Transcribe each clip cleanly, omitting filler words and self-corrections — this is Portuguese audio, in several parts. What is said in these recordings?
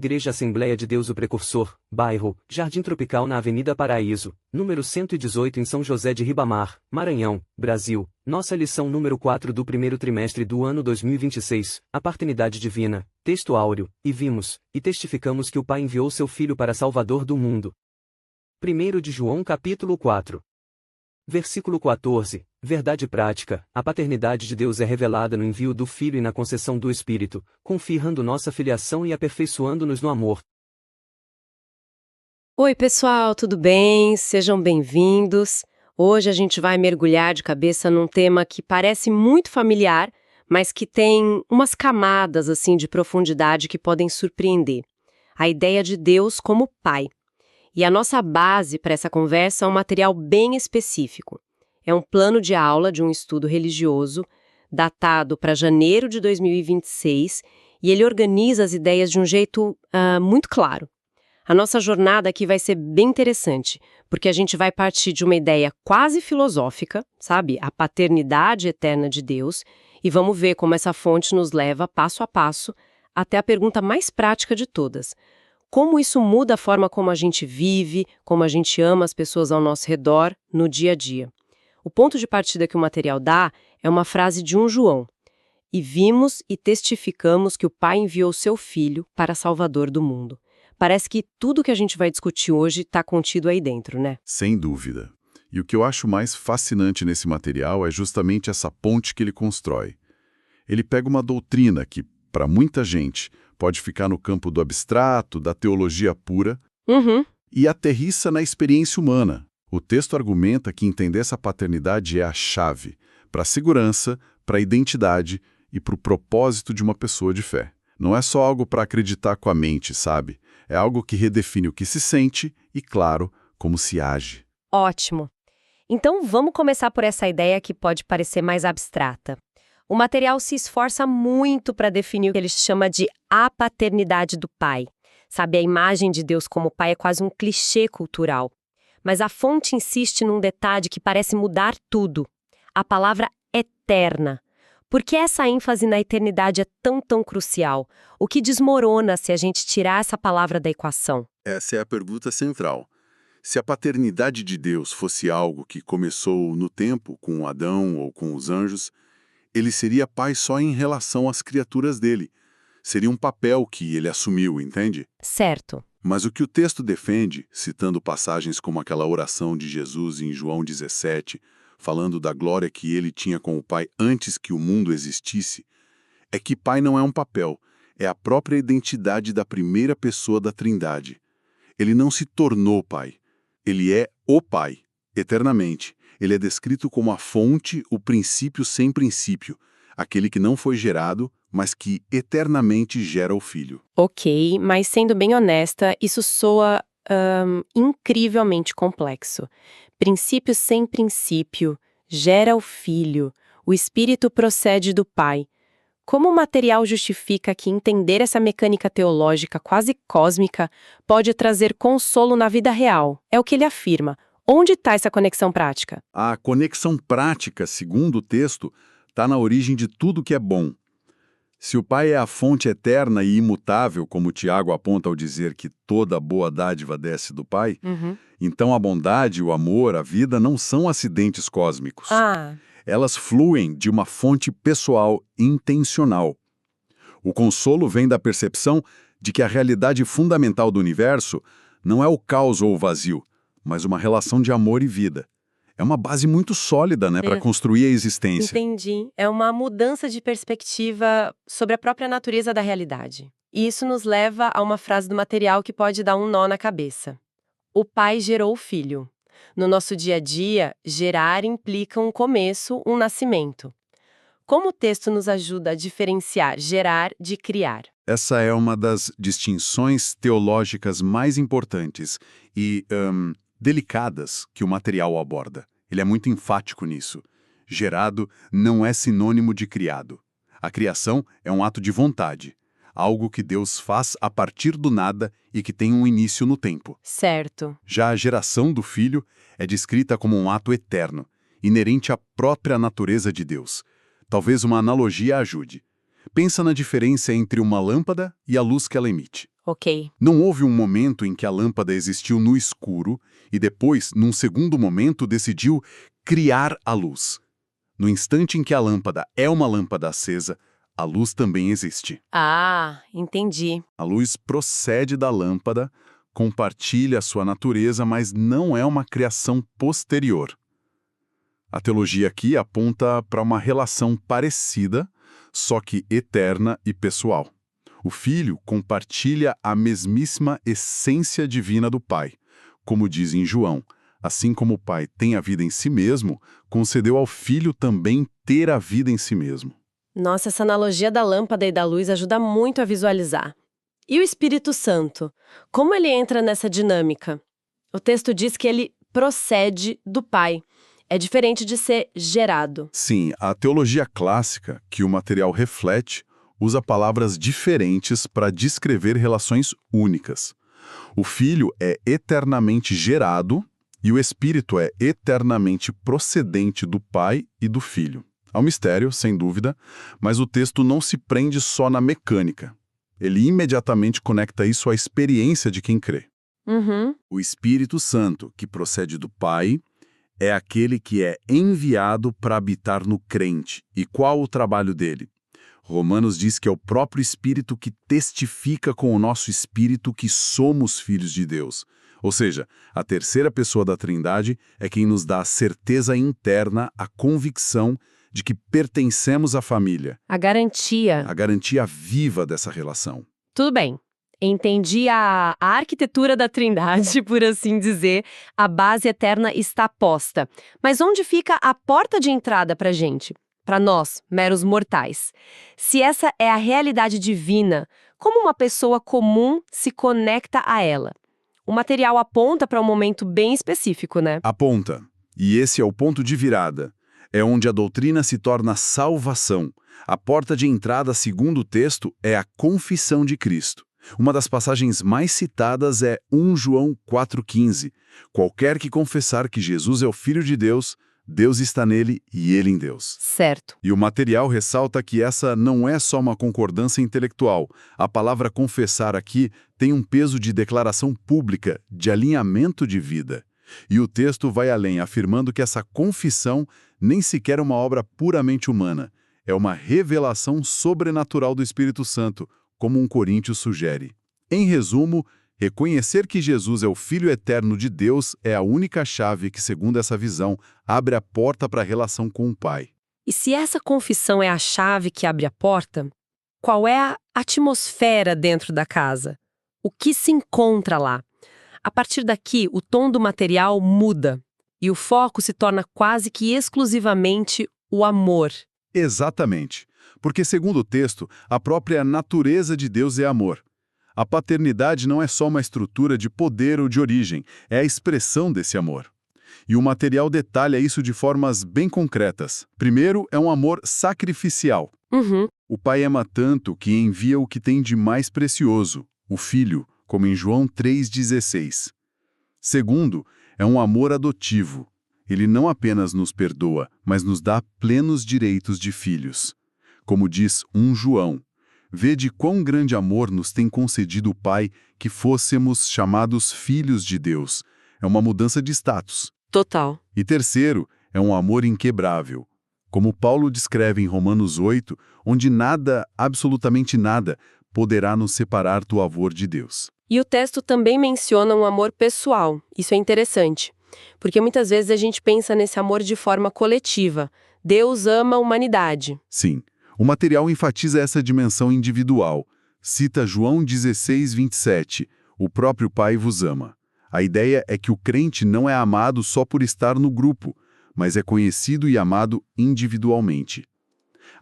Igreja Assembleia de Deus o Precursor, bairro, Jardim Tropical na Avenida Paraíso, número 118 em São José de Ribamar, Maranhão, Brasil. Nossa lição número 4 do primeiro trimestre do ano 2026, a paternidade divina, texto áureo, e vimos, e testificamos que o Pai enviou seu Filho para Salvador do mundo. 1 de João capítulo 4. Versículo 14, verdade prática, a paternidade de Deus é revelada no envio do Filho e na concessão do Espírito, confirmando nossa filiação e aperfeiçoando-nos no amor. Oi pessoal, tudo bem? Sejam bem-vindos. Hoje a gente vai mergulhar de cabeça num tema que parece muito familiar, mas que tem umas camadas assim de profundidade que podem surpreender. A ideia de Deus como Pai. E a nossa base para essa conversa é um material bem específico. É um plano de aula de um estudo religioso, datado para janeiro de 2026, e ele organiza as ideias de um jeito muito claro. A nossa jornada aqui vai ser bem interessante, porque a gente vai partir de uma ideia quase filosófica, sabe? A paternidade eterna de Deus, e vamos ver como essa fonte nos leva, passo a passo, até a pergunta mais prática de todas. Como isso muda a forma como a gente vive, como a gente ama as pessoas ao nosso redor, no dia a dia. O ponto de partida que o material dá é uma frase de 1 João. E vimos e testificamos que o Pai enviou seu Filho para Salvador do mundo. Parece que tudo que a gente vai discutir hoje está contido aí dentro, né? Sem dúvida. E o que eu acho mais fascinante nesse material é justamente essa ponte que ele constrói. Ele pega uma doutrina que, para muita gente, pode ficar no campo do abstrato, da teologia pura, e aterrissa na experiência humana. O texto argumenta que entender essa paternidade é a chave para a segurança, para a identidade e para o propósito de uma pessoa de fé. Não é só algo para acreditar com a mente, sabe? É algo que redefine o que se sente e, claro, como se age. Ótimo. Então vamos começar por essa ideia que pode parecer mais abstrata. O material se esforça muito para definir o que ele chama de a paternidade do Pai. Sabe, a imagem de Deus como Pai é quase um clichê cultural. Mas a fonte insiste num detalhe que parece mudar tudo. A palavra eterna. Por que essa ênfase na eternidade é tão crucial? O que desmorona se a gente tirar essa palavra da equação? Essa é a pergunta central. Se a paternidade de Deus fosse algo que começou no tempo, com Adão ou com os anjos, ele seria pai só em relação às criaturas dele. Seria um papel que ele assumiu, entende? Certo. Mas o que o texto defende, citando passagens como aquela oração de Jesus em João 17, falando da glória que ele tinha com o Pai antes que o mundo existisse, é que pai não é um papel, é a própria identidade da primeira pessoa da Trindade. Ele não se tornou pai, ele é o Pai, eternamente. Ele é descrito como a fonte, o princípio sem princípio, aquele que não foi gerado, mas que eternamente gera o Filho. Ok, mas sendo bem honesta, isso soa incrivelmente complexo. Princípio sem princípio, gera o Filho, o Espírito procede do Pai. Como o material justifica que entender essa mecânica teológica quase cósmica pode trazer consolo na vida real? É o que ele afirma. Onde está essa conexão prática? A conexão prática, segundo o texto, está na origem de tudo que é bom. Se o Pai é a fonte eterna e imutável, como Tiago aponta ao dizer que toda boa dádiva desce do Pai, então a bondade, o amor, a vida não são acidentes cósmicos. Elas fluem de uma fonte pessoal, intencional. O consolo vem da percepção de que a realidade fundamental do universo não é o caos ou o vazio, mas uma relação de amor e vida. É uma base muito sólida, né, para construir a existência. Entendi. É uma mudança de perspectiva sobre a própria natureza da realidade. E isso nos leva a uma frase do material que pode dar um nó na cabeça. O Pai gerou o Filho. No nosso dia a dia, gerar implica um começo, um nascimento. Como o texto nos ajuda a diferenciar gerar de criar? Essa é uma das distinções teológicas mais importantes e delicadas que o material aborda. Ele é muito enfático nisso. Gerado não é sinônimo de criado. A criação é um ato de vontade, algo que Deus faz a partir do nada e que tem um início no tempo. Certo. Já a geração do Filho é descrita como um ato eterno, inerente à própria natureza de Deus. Talvez uma analogia ajude. Pensa na diferença entre uma lâmpada e a luz que ela emite. Ok. Não houve um momento em que a lâmpada existiu no escuro e depois, num segundo momento, decidiu criar a luz. No instante em que a lâmpada é uma lâmpada acesa, a luz também existe. Ah, entendi. A luz procede da lâmpada, compartilha a sua natureza, mas não é uma criação posterior. A teologia aqui aponta para uma relação parecida, só que eterna e pessoal. O Filho compartilha a mesmíssima essência divina do Pai. Como diz em João, assim como o Pai tem a vida em si mesmo, concedeu ao Filho também ter a vida em si mesmo. Nossa, essa analogia da lâmpada e da luz ajuda muito a visualizar. E o Espírito Santo? Como ele entra nessa dinâmica? O texto diz que ele procede do Pai. É diferente de ser gerado. Sim, a teologia clássica, que o material reflete, usa palavras diferentes para descrever relações únicas. O Filho é eternamente gerado e o Espírito é eternamente procedente do Pai e do Filho. É um mistério, sem dúvida, mas o texto não se prende só na mecânica. Ele imediatamente conecta isso à experiência de quem crê. Uhum. O Espírito Santo, que procede do Pai, é aquele que é enviado para habitar no crente. E qual o trabalho dele? Romanos diz que é o próprio Espírito que testifica com o nosso espírito que somos filhos de Deus. Ou seja, a terceira pessoa da Trindade é quem nos dá a certeza interna, a convicção de que pertencemos à família. A garantia. A garantia viva dessa relação. Tudo bem. Entendi a arquitetura da Trindade, por assim dizer, a base eterna está posta. Mas onde fica a porta de entrada para a gente? Para nós, meros mortais. Se essa é a realidade divina, como uma pessoa comum se conecta a ela? O material aponta para um momento bem específico, né? Aponta. E esse é o ponto de virada. É onde a doutrina se torna salvação. A porta de entrada, segundo o texto, é a confissão de Cristo. Uma das passagens mais citadas é 1 João 4,15. Qualquer que confessar que Jesus é o Filho de Deus, Deus está nele e ele em Deus. Certo. E o material ressalta que essa não é só uma concordância intelectual. A palavra confessar aqui tem um peso de declaração pública, de alinhamento de vida. E o texto vai além, afirmando que essa confissão nem sequer é uma obra puramente humana. É uma revelação sobrenatural do Espírito Santo, como 1 Coríntios sugere. Em resumo, reconhecer que Jesus é o Filho eterno de Deus é a única chave que, segundo essa visão, abre a porta para a relação com o Pai. E se essa confissão é a chave que abre a porta, qual é a atmosfera dentro da casa? O que se encontra lá? A partir daqui, o tom do material muda e o foco se torna quase que exclusivamente o amor. Exatamente. Porque, segundo o texto, a própria natureza de Deus é amor. A paternidade não é só uma estrutura de poder ou de origem, é a expressão desse amor. E o material detalha isso de formas bem concretas. Primeiro, é um amor sacrificial. Uhum. O Pai ama tanto que envia o que tem de mais precioso, o Filho, como em João 3,16. Segundo, é um amor adotivo. Ele não apenas nos perdoa, mas nos dá plenos direitos de filhos. Como diz 1 João, vede quão grande amor nos tem concedido o Pai que fôssemos chamados filhos de Deus. É uma mudança de status. Total. E terceiro, é um amor inquebrável. Como Paulo descreve em Romanos 8, onde nada, absolutamente nada, poderá nos separar do amor de Deus. E o texto também menciona um amor pessoal. Isso é interessante, porque muitas vezes a gente pensa nesse amor de forma coletiva. Deus ama a humanidade. Sim, o material enfatiza essa dimensão individual. Cita João 16:27, o próprio Pai vos ama. A ideia é que o crente não é amado só por estar no grupo, mas é conhecido e amado individualmente.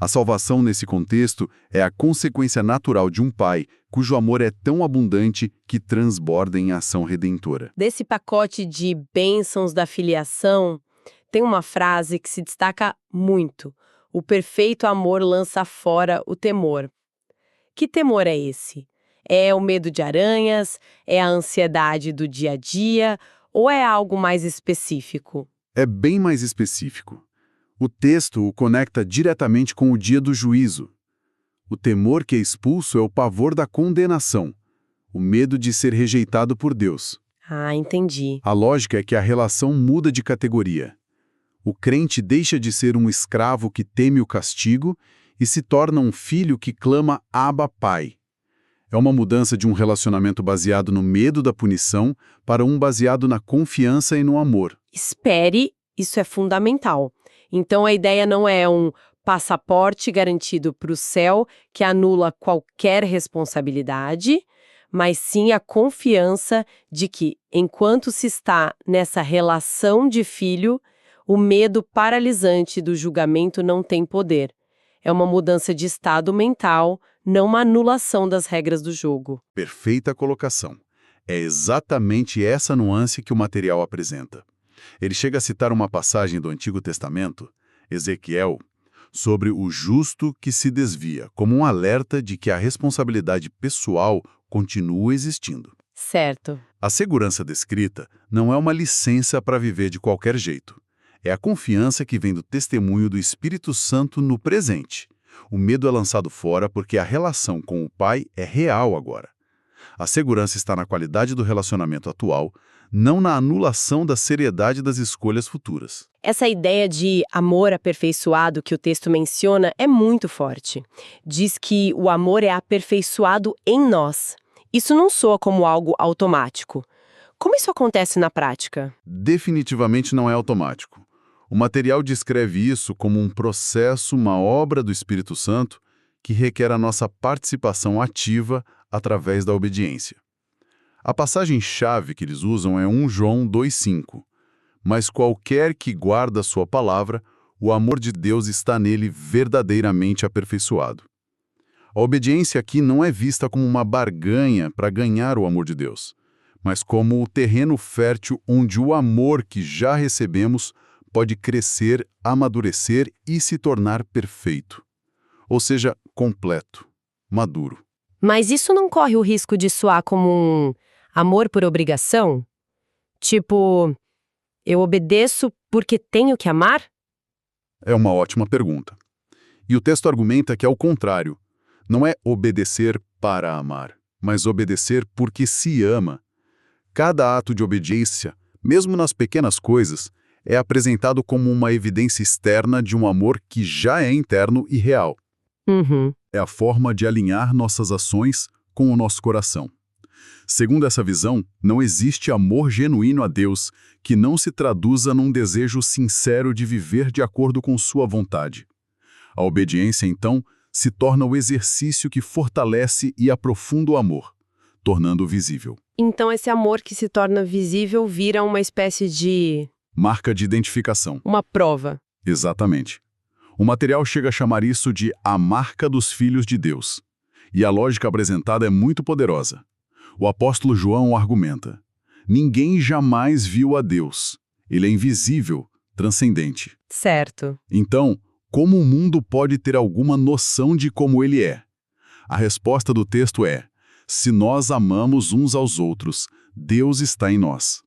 A salvação nesse contexto é a consequência natural de um pai cujo amor é tão abundante que transborda em ação redentora. Desse pacote de bênçãos da filiação, tem uma frase que se destaca muito. O perfeito amor lança fora o temor. Que temor é esse? É o medo de aranhas? É a ansiedade do dia a dia? Ou é algo mais específico? É bem mais específico. O texto o conecta diretamente com o dia do juízo. O temor que é expulso é o pavor da condenação, o medo de ser rejeitado por Deus. Ah, entendi. A lógica é que a relação muda de categoria. O crente deixa de ser um escravo que teme o castigo e se torna um filho que clama Abba, Pai. É uma mudança de um relacionamento baseado no medo da punição para um baseado na confiança e no amor. Espere, isso é fundamental. Então a ideia não é um passaporte garantido para o céu que anula qualquer responsabilidade, mas sim a confiança de que, enquanto se está nessa relação de filho, o medo paralisante do julgamento não tem poder. É uma mudança de estado mental, não uma anulação das regras do jogo. Perfeita colocação. É exatamente essa nuance que o material apresenta. Ele chega a citar uma passagem do Antigo Testamento, Ezequiel, sobre o justo que se desvia, como um alerta de que a responsabilidade pessoal continua existindo. Certo. A segurança descrita não é uma licença para viver de qualquer jeito. É a confiança que vem do testemunho do Espírito Santo no presente. O medo é lançado fora porque a relação com o Pai é real agora. A segurança está na qualidade do relacionamento atual, não na anulação da seriedade das escolhas futuras. Essa ideia de amor aperfeiçoado que o texto menciona é muito forte. Diz que o amor é aperfeiçoado em nós. Isso não soa como algo automático. Como isso acontece na prática? Definitivamente não é automático. O material descreve isso como um processo, uma obra do Espírito Santo, que requer a nossa participação ativa através da obediência. A passagem-chave que eles usam é 1 João 2,5. Mas qualquer que guarda sua palavra, o amor de Deus está nele verdadeiramente aperfeiçoado. A obediência aqui não é vista como uma barganha para ganhar o amor de Deus, mas como o terreno fértil onde o amor que já recebemos pode crescer, amadurecer e se tornar perfeito. Ou seja, completo, maduro. Mas isso não corre o risco de soar como um amor por obrigação? Tipo, eu obedeço porque tenho que amar? É uma ótima pergunta. E o texto argumenta que é o contrário. Não é obedecer para amar, mas obedecer porque se ama. Cada ato de obediência, mesmo nas pequenas coisas, é apresentado como uma evidência externa de um amor que já é interno e real. Uhum. É a forma de alinhar nossas ações com o nosso coração. Segundo essa visão, não existe amor genuíno a Deus que não se traduza num desejo sincero de viver de acordo com sua vontade. A obediência, então, se torna o exercício que fortalece e aprofunda o amor, tornando-o visível. Então esse amor que se torna visível vira uma espécie de... Marca de identificação. uma prova. Exatamente. O material chega a chamar isso de a marca dos filhos de Deus. E a lógica apresentada é muito poderosa. O apóstolo João argumenta: ninguém jamais viu a Deus. Ele é invisível, transcendente. Certo. Então, como o mundo pode ter alguma noção de como ele é? A resposta do texto é: se nós amamos uns aos outros, Deus está em nós.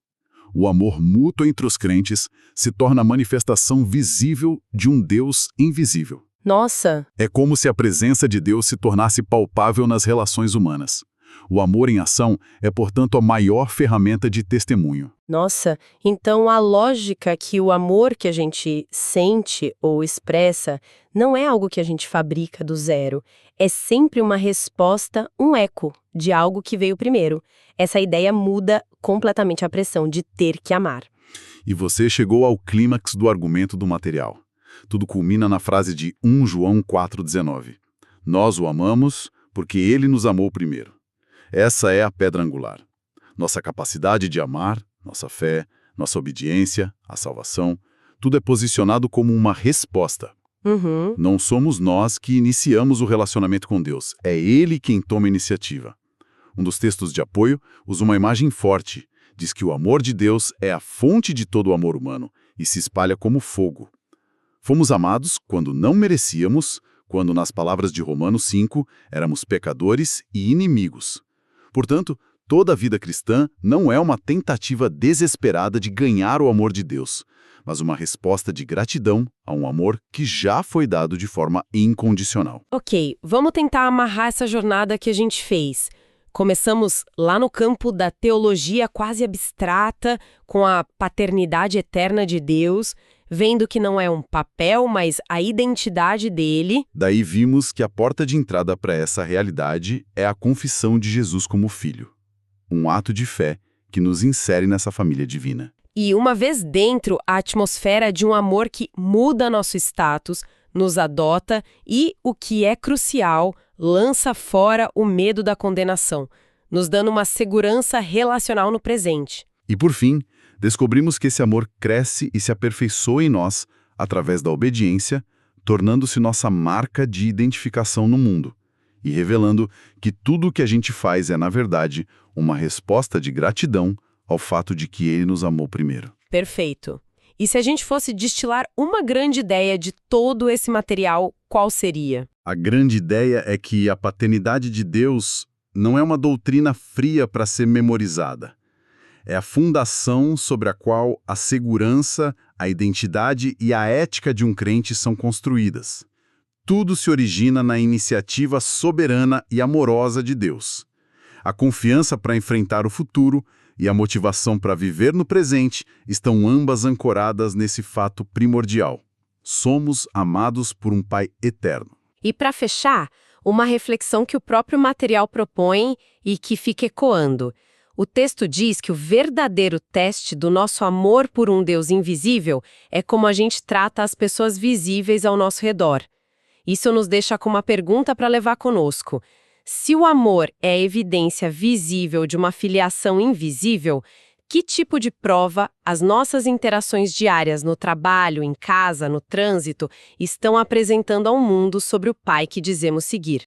O amor mútuo entre os crentes se torna a manifestação visível de um Deus invisível. Nossa! É como se a presença de Deus se tornasse palpável nas relações humanas. O amor em ação é, portanto, a maior ferramenta de testemunho. Nossa, então a lógica que o amor que a gente sente ou expressa não é algo que a gente fabrica do zero. É sempre uma resposta, um eco de algo que veio primeiro. Essa ideia muda completamente a pressão de ter que amar. E você chegou ao clímax do argumento do material. Tudo culmina na frase de 1 João 4,19. Nós o amamos porque ele nos amou primeiro. Essa é a pedra angular. Nossa capacidade de amar, nossa fé, nossa obediência, a salvação, tudo é posicionado como uma resposta. Uhum. Não somos nós que iniciamos o relacionamento com Deus, é Ele quem toma a iniciativa. Um dos textos de apoio usa uma imagem forte. Diz que o amor de Deus é a fonte de todo o amor humano e se espalha como fogo. Fomos amados quando não merecíamos, quando, nas palavras de Romanos 5, éramos pecadores e inimigos. Portanto, Toda a vida cristã não é uma tentativa desesperada de ganhar o amor de Deus, mas uma resposta de gratidão a um amor que já foi dado de forma incondicional. Ok, vamos tentar amarrar essa jornada que a gente fez. Começamos lá no campo da teologia quase abstrata, com a paternidade eterna de Deus, vendo que não é um papel, mas a identidade dele. Daí vimos que a porta de entrada para essa realidade é a confissão de Jesus como Filho. Um ato de fé que nos insere nessa família divina. E uma vez dentro, a atmosfera de um amor que muda nosso status, nos adota e, o que é crucial, lança fora o medo da condenação, nos dando uma segurança relacional no presente. E por fim, descobrimos que esse amor cresce e se aperfeiçoa em nós através da obediência, tornando-se nossa marca de identificação no mundo e revelando que tudo o que a gente faz é, na verdade, uma resposta de gratidão ao fato de que Ele nos amou primeiro. Perfeito. E se a gente fosse destilar uma grande ideia de todo esse material, qual seria? A grande ideia é que a paternidade de Deus não é uma doutrina fria para ser memorizada. É a fundação sobre a qual a segurança, a identidade e a ética de um crente são construídas. Tudo se origina na iniciativa soberana e amorosa de Deus. A confiança para enfrentar o futuro e a motivação para viver no presente estão ambas ancoradas nesse fato primordial. Somos amados por um Pai eterno. E para fechar, uma reflexão que o próprio material propõe e que fica ecoando. O texto diz que o verdadeiro teste do nosso amor por um Deus invisível é como a gente trata as pessoas visíveis ao nosso redor. Isso nos deixa com uma pergunta para levar conosco. Se o amor é a evidência visível de uma filiação invisível, que tipo de prova as nossas interações diárias no trabalho, em casa, no trânsito, estão apresentando ao mundo sobre o Pai que dizemos seguir?